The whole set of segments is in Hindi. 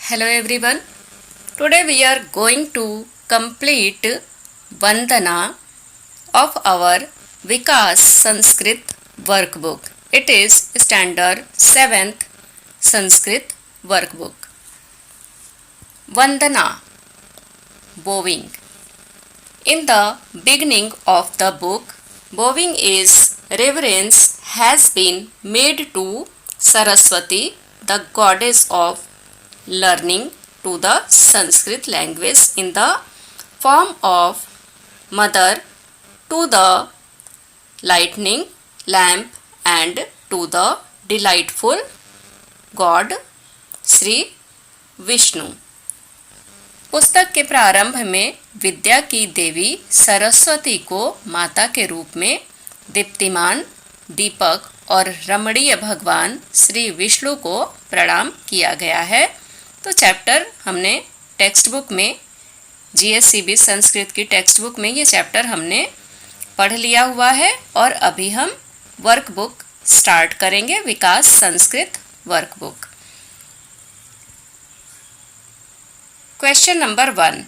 Hello everyone. Today we are going to complete Vandana of our Vikas Sanskrit workbook. It is standard 7th Sanskrit workbook. Vandana, bowing. In the beginning of the book, bowing is reverence has been made to Saraswati, the goddess of learning to the Sanskrit language in the form of mother to the lightning lamp and to the delightful God Shri Vishnu. पुस्तक के प्रारंभ में विद्या की देवी सरस्वती को माता के रूप में दीप्तिमान दीपक और रमणीय भगवान श्री विष्णु को प्रणाम किया गया है। तो चैप्टर हमने टेक्स्ट बुक में जीएससीबी संस्कृत की टेक्स्ट बुक में ये चैप्टर हमने पढ़ लिया हुआ है और अभी हम वर्कबुक स्टार्ट करेंगे, Vikas Sanskrit workbook. Question number 1.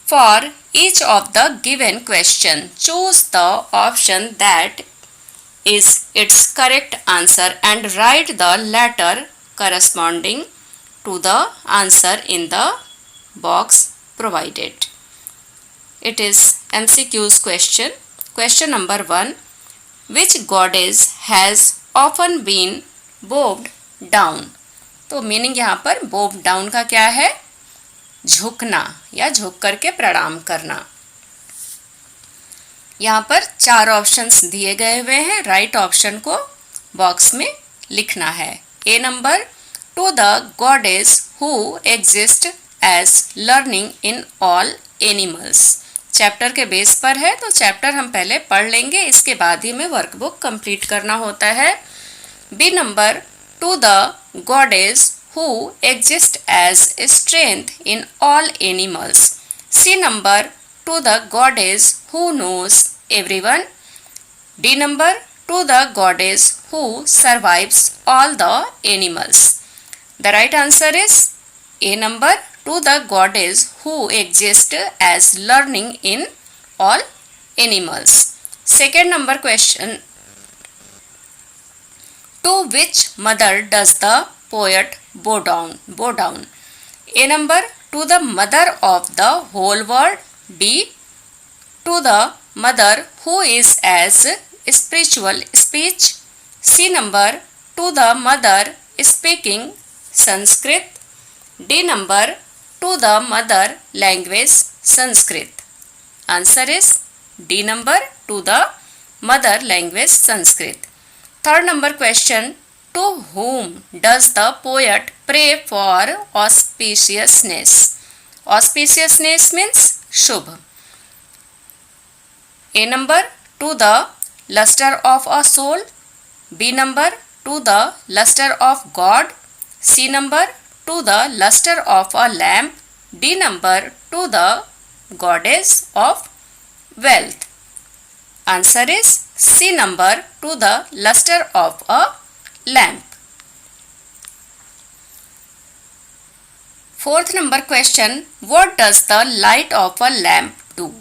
For each of the given question choose the option that is its correct answer and write the letter corresponding to the answer in the box provided. It is MCQ's question. Question number 1. Which goddess has often been bowed down? तो मीनिंग यहाँ पर bow down का क्या है? झुकना या झुक करके प्रणाम करना। यहाँ पर 4 ऑप्शंस दिए गए हुए हैं। राइट ऑप्शन को बॉक्स में लिखना है। A number, to the goddess who exist as learning in all animals. Chapter के बेस पर है तो चैप्टर हम पहले पढ़ लेंगे, इसके बाद ही हमें वर्कबुक कंप्लीट करना होता है। B number, to the goddess who exist as strength in all animals. C number, to the goddess who knows everyone. D number, to the goddess who survives all the animals. The right answer is A number, to the goddess who exists as learning in all animals. Second number question, to which mother does the poet bow down? A number, to the mother of the whole world. B, to the mother who is as spiritual speech. C number, to the mother speaking Sanskrit. D number, to the mother language Sanskrit. Answer is D number, to the mother language Sanskrit. Third number question, to whom does the poet pray for auspiciousness? Auspiciousness means Shubh. A number, to the luster of a soul. B number, to the luster of God. C number, to the luster of a lamp. D number, to the goddess of wealth. Answer is C number, to the luster of a lamp. Fourth number question, what does the light of a lamp do?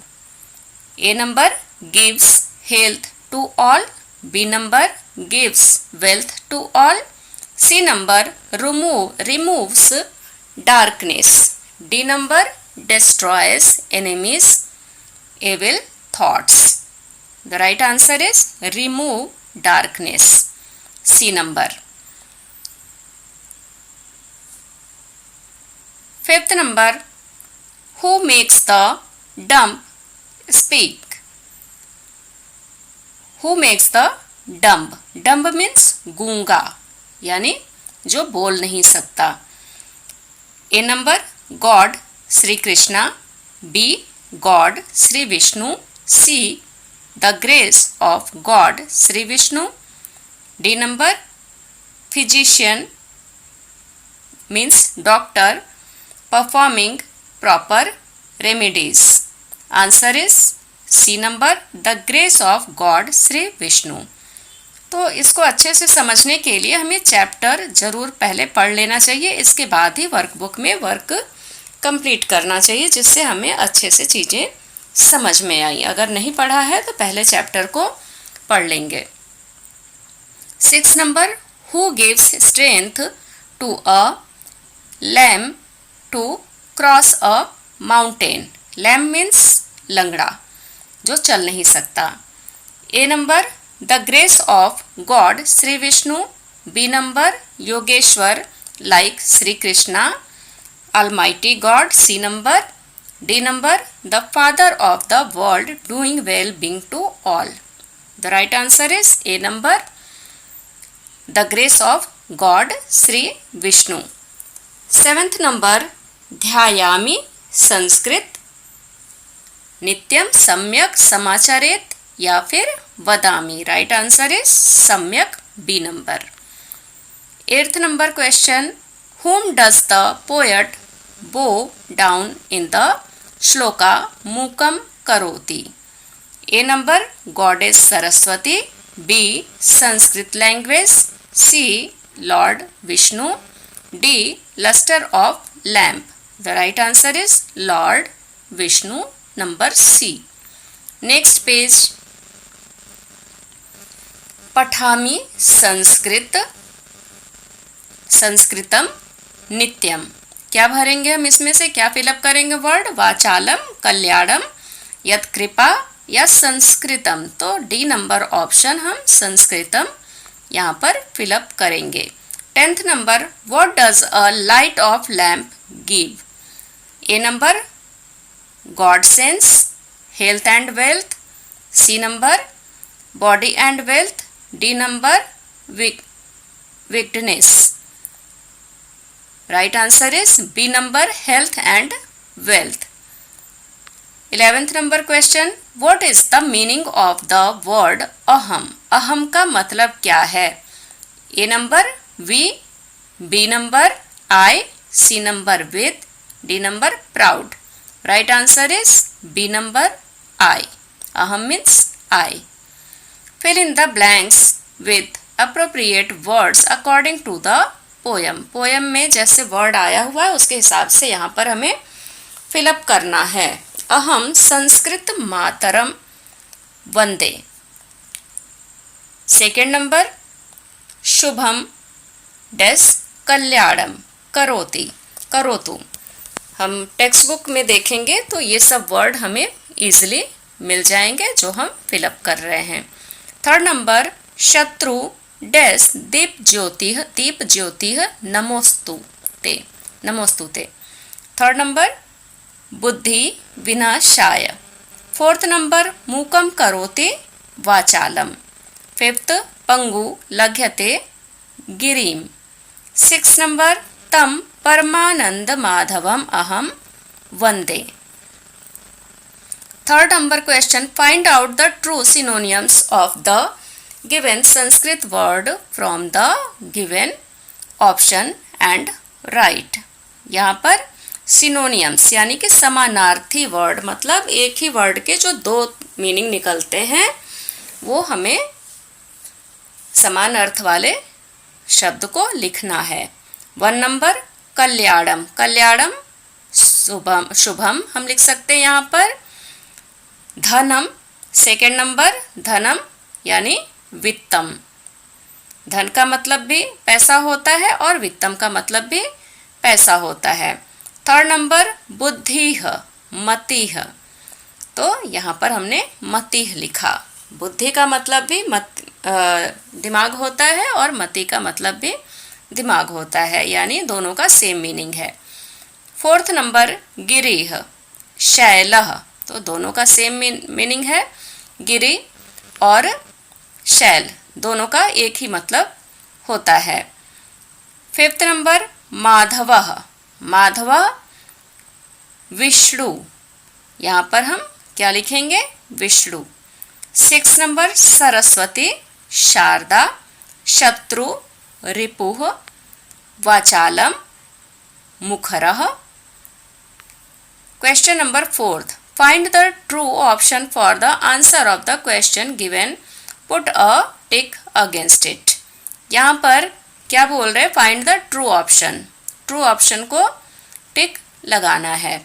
A number, gives health to all. B number, gives wealth to all. C number, removes darkness. D number, destroys enemies, evil thoughts. The right answer is remove darkness. C number. Fifth number, who makes the dumb speak? Who makes the dumb? Dumb means गूंगा, यानी जो बोल नहीं सकता। A number, God Shri Krishna. B, God Shri Vishnu. C, the grace of God Shri Vishnu. D number, physician means doctor performing proper remedies. Answer is C number, the grace of God Sri Vishnu. तो इसको अच्छे से समझने के लिए हमें चैप्टर ज़रूर पहले पढ़ लेना चाहिए, इसके बाद ही वर्कबुक में वर्क कंप्लीट करना चाहिए, जिससे हमें अच्छे से चीज़ें समझ में आई। अगर नहीं पढ़ा है तो पहले चैप्टर को पढ़ लेंगे। 6 number, who gives strength to a lame to cross a mountain. Lame means लंगड़ा जो चल नहीं सकता। A number, the grace of God Shri Vishnu. B number, Yogeshwar like Shri Krishna Almighty God. C number. D number, the father of the world doing well being to all. The right answer is A number, the grace of God Sri Vishnu. 7th number, ध्यायामि संस्कृत नित्यम सम्यक समाचारेत या फिर वदामि। राइट आंसर इज सम्यक, B number. 8th number question, whom does the poet bow down in the shloka mukam karoti? A number, goddess Saraswati. B, Sanskrit language. C, Lord Vishnu. D, luster of lamp. The right answer is Lord Vishnu, number C. Next page, पठामि संस्कृतम नित्यम। क्या भरेंगे हम इसमें से, क्या फिलअप करेंगे वर्ड? वाचालम, कल्याणम, यत कृपा या संस्कृतम। तो डी नंबर ऑप्शन हम संस्कृतम यहाँ पर फिलअप करेंगे। 10th number, what does a light of lamp give? A number, god sense, health and wealth. C number, body and wealth. D number, wickedness. Right answer is B number, health and wealth. 11th number question, what is the meaning of the word aham? aham का मतलब क्या है? A number, we. B number, I. C number, with. D number, proud. Right answer is B number, I. aham means I. Fill in the blanks with appropriate words according to the poem. Poem में जैसे वर्ड आया हुआ है उसके हिसाब से यहाँ पर हमें फिलअप करना है। अहम संस्कृत मातरम वंदे। सेकेंड नंबर, शुभम डेस कल्याणम करोति करोतु। हम टेक्स्ट बुक में देखेंगे तो ये सब वर्ड हमें इजीली मिल जाएंगे जो हम फिलअप कर रहे हैं। थर्ड नंबर, शत्रु डैश दीप ज्योति नमोस्तुते नमोस्तुते। थर्ड नंबर, बुद्धि विनाशाय। फोर्थ नंबर, मूकम करोति वाचालम। फिफ्थ, पंगु लघ्यते गिरिम। 6 नंबर, तम परमानंद माधवम अहम वंदे। Third number question, find out the true synonyms of the given Sanskrit word from the given option and write। यहाँ पर सिनोनियम्स यानी कि समानार्थी वर्ड, मतलब एक ही वर्ड के जो दो मीनिंग निकलते हैं वो हमें समान अर्थ वाले शब्द को लिखना है। 1 नंबर, कल्याणम। कल्याणम शुभम हम लिख सकते हैं यहाँ पर। धनम, सेकेंड नंबर, धनम यानी वित्तम। धन का मतलब भी पैसा होता है और वित्तम का मतलब भी पैसा होता है। थर्ड नंबर, बुद्धिह मतिह। तो यहाँ पर हमने मतिह लिखा। बुद्धि का मतलब भी दिमाग होता है और मति का मतलब भी दिमाग होता है, यानी दोनों का सेम मीनिंग है। फोर्थ नंबर, गिरिह शैलह। तो दोनों का सेम मीनिंग है। गिरि और शैल दोनों का एक ही मतलब होता है। फिफ्थ नंबर, माधवः माधव विष्णु। यहाँ पर हम क्या लिखेंगे? विष्णु। 6 नंबर, सरस्वती शारदा। शत्रु रिपुः वाचालम मुखरः। Question number 4th, find the true option for the answer of the question given. Put a tick against it. यहाँ पर क्या बोल रहे हैं, find the true option. True option को टिक लगाना है।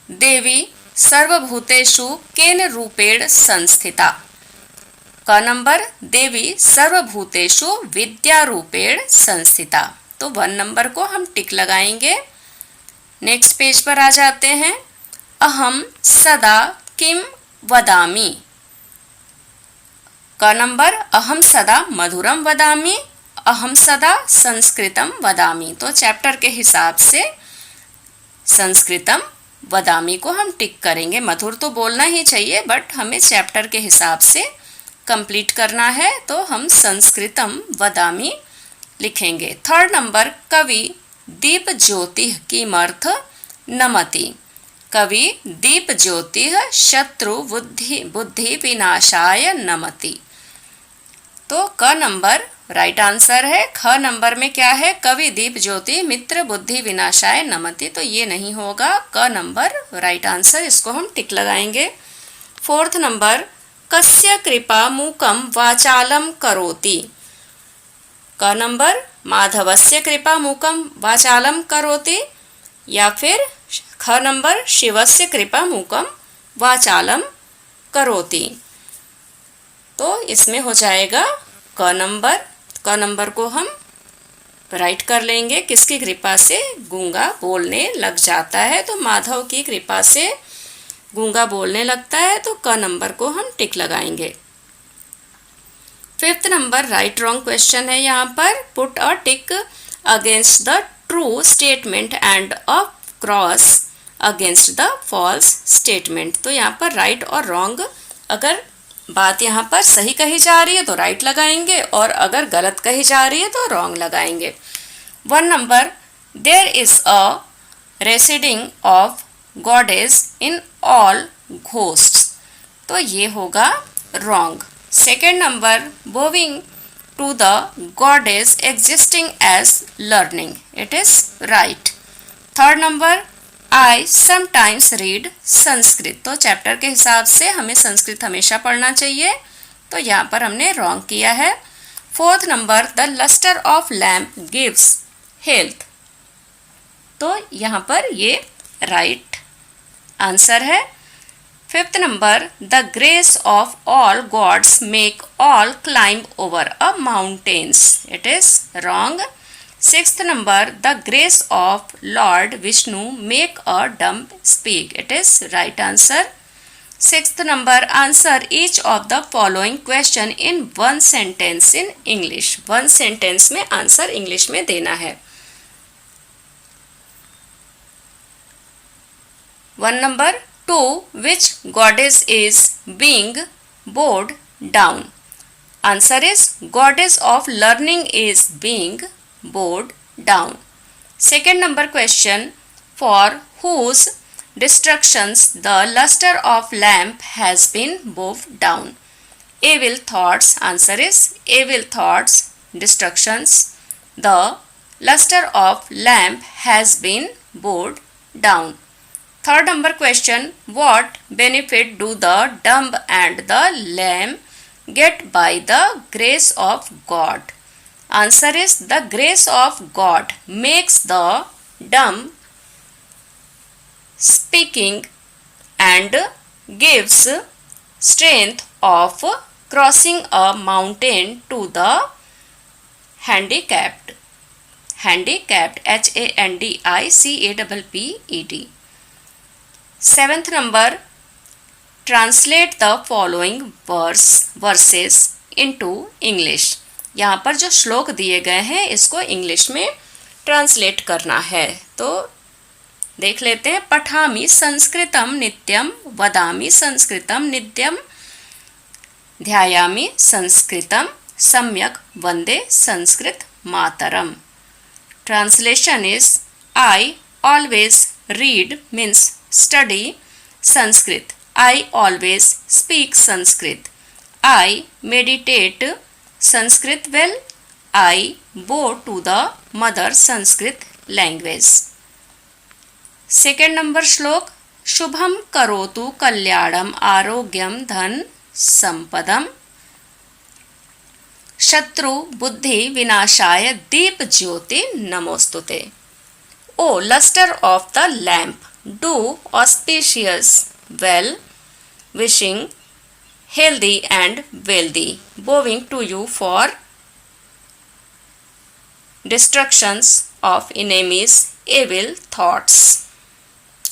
देवी सर्वभूतेषु केन रूपेण संस्थिता। क नंबर, देवी सर्वभूतेषु विद्या रूपेण संस्थिता। तो 1 नंबर को हम टिक लगाएंगे। नेक्स्ट पेज पर आ जाते हैं। अहम सदा किम वदामि। क नंबर, अहम सदा मधुरम वदामि, अहम सदा संस्कृतम वदामि। तो चैप्टर के हिसाब से संस्कृतम वदामि को हम टिक करेंगे। मधुर तो बोलना ही चाहिए, बट हमें चैप्टर के हिसाब से कंप्लीट करना है, तो हम संस्कृतम वदामि लिखेंगे। 3rd नंबर, कवि दीप ज्योति किमर्थ नमति। कवि दीप ज्योति शत्रु बुद्धि विनाशाय नमति। तो क नंबर राइट आंसर है। ख नंबर में क्या है, कवि दीप ज्योति मित्र बुद्धि विनाशाय नमति। तो ये नहीं होगा, क नंबर राइट आंसर, इसको हम टिक लगाएंगे। 4th नंबर, कस्य कृपा मूकम वाचालम करोति। क नंबर, माधवस्य कृपा मूकम वाचालम करोति, या फिर ख नंबर, शिवस्य कृपा मूकम वाचालम करोति। तो इसमें हो जाएगा क नंबर। क नंबर को हम राइट कर लेंगे। किसकी कृपा से गूंगा बोलने लग जाता है, तो माधव की कृपा से गूंगा बोलने लगता है, तो क नंबर को हम टिक लगाएंगे। 5th number right wrong question है। यहाँ पर put a tick against the true statement and a cross against the false statement. तो यहाँ पर राइट और रॉन्ग, अगर बात यहाँ पर सही कही जा रही है तो राइट लगाएंगे, और अगर गलत कही जा रही है तो रॉन्ग लगाएंगे। 1 number, there is a residing of goddess in all ghosts. तो ये होगा wrong. 2nd number, bowing to the goddess existing as learning. It is right. 3rd number, I sometimes read Sanskrit. तो चैप्टर के हिसाब से हमें संस्कृत हमेशा पढ़ना चाहिए, तो यहाँ पर हमने रॉन्ग किया है। 4th number, the lustre of lamp gives health. तो यहाँ पर ये राइट आंसर है। 5th number, the grace of all gods make all climb over a mountains. It is wrong. 6th number, the grace of Lord Vishnu make a dumb speak. It is right answer. 6th number, answer each of the following question in one sentence in English. One sentence में answer English में देना है। 1 number, to which goddess is being bowed down? Answer is goddess of learning is being bowed down. 2nd number question, for whose destructions the luster of lamp has been bowed down? Evil thoughts. Answer is evil thoughts destructions. The luster of lamp has been bowed down. 3rd number question, what benefit do the dumb and the lame get by the grace of God? Answer is the grace of God makes the dumb speaking and gives strength of crossing a mountain to the handicapped. Handicapped, HANDICAPPED. 7th number, translate the following verses into English. यहाँ पर जो श्लोक दिए गए हैं इसको इंग्लिश में ट्रांसलेट करना है, तो देख लेते हैं। पठामि संस्कृतम नित्यम, वदामि संस्कृतम नित्यम, ध्यायामि संस्कृतम सम्यक, वंदे संस्कृत मातरम। Translation is, I always read means study Sanskrit, I always speak Sanskrit, I meditate Sanskrit well, I bow to the mother Sanskrit language. 2nd number श्लोक, शुभम करोतु कल्याणम आरोग्यम धन संपदम, शत्रु बुद्धि विनाशाय दीप ज्योति नमोस्तुते। O luster of the lamp, do auspicious, well wishing, healthy and wealthy, bowing to you for destructions of enemies, evil thoughts.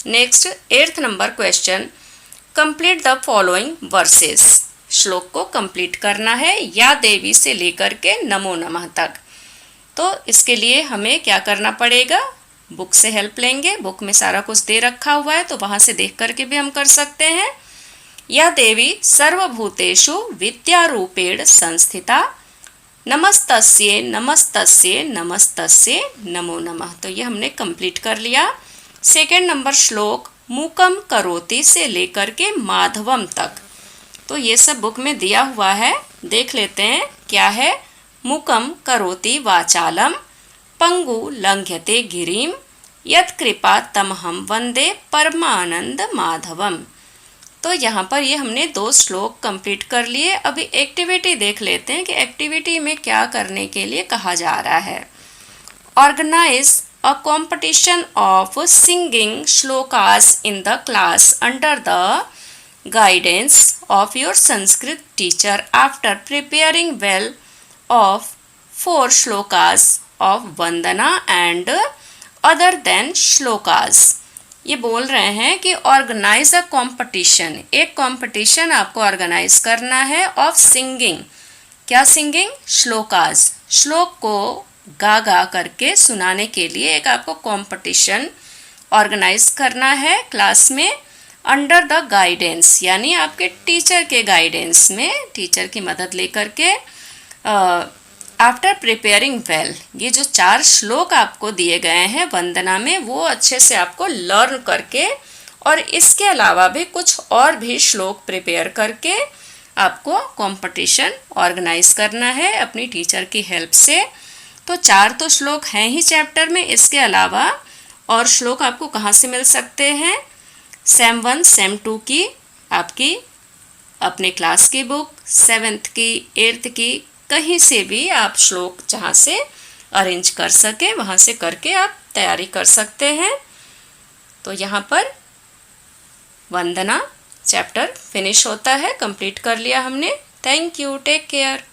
Next, 8th number question. Complete the following verses. श्लोक को कंप्लीट करना है या देवी से लेकर के नमो नमः तक। तो इसके लिए हमें क्या करना पड़ेगा, बुक से हेल्प लेंगे। बुक में सारा कुछ दे रखा हुआ है तो वहां से देख करके भी हम कर सकते हैं। या देवी सर्वभूतेषु विद्यारूपेण संस्थिता, नमस्तस्ये नमस्तस्ये नमस्तस्ये नमो नमः। तो ये हमने कंप्लीट कर लिया। सेकेंड नंबर श्लोक मूकम करोति से लेकर के माधवम तक, तो ये सब बुक में दिया हुआ है, देख लेते हैं क्या है। मूकम करोति वाचालम, पंगु लंघ्यते गिरिम, यत् कृपा तमहम वंदे परमानंद माधवम। तो यहाँ पर ये हमने 2 श्लोक कंप्लीट कर लिए। अभी एक्टिविटी देख लेते हैं कि एक्टिविटी में क्या करने के लिए कहा जा रहा है। Organise a competition of singing shlokas in the class under the guidance of your Sanskrit teacher after preparing well of 4 shlokas of Vandana and other than shlokas। ये बोल रहे हैं कि ऑर्गेनाइज अ कॉम्पिटिशन, एक कॉम्पिटिशन आपको ऑर्गेनाइज करना है ऑफ सिंगिंग। क्या सिंगिंग? श्लोकास, श्लोक को गा गा करके सुनाने के लिए एक आपको कॉम्पिटिशन ऑर्गेनाइज करना है क्लास में, अंडर द गाइडेंस यानी आपके टीचर के गाइडेंस में, टीचर की मदद लेकर के। आफ्टर प्रिपेयरिंग वेल, ये जो 4 श्लोक आपको दिए गए हैं वंदना में वो अच्छे से आपको लर्न करके, और इसके अलावा भी कुछ और भी श्लोक प्रिपेयर करके आपको कंपटीशन ऑर्गेनाइज करना है अपनी टीचर की हेल्प से। तो 4 तो श्लोक हैं ही चैप्टर में, इसके अलावा और श्लोक आपको कहाँ से मिल सकते हैं? सेम 1 सेम 2 की आपकी अपने क्लास की बुक, 7th की 8th की, कहीं से भी आप श्लोक जहाँ से अरेंज कर सके वहाँ से करके आप तैयारी कर सकते हैं। तो यहाँ पर वंदना चैप्टर फिनिश होता है, कंप्लीट कर लिया हमने। Thank you, take care.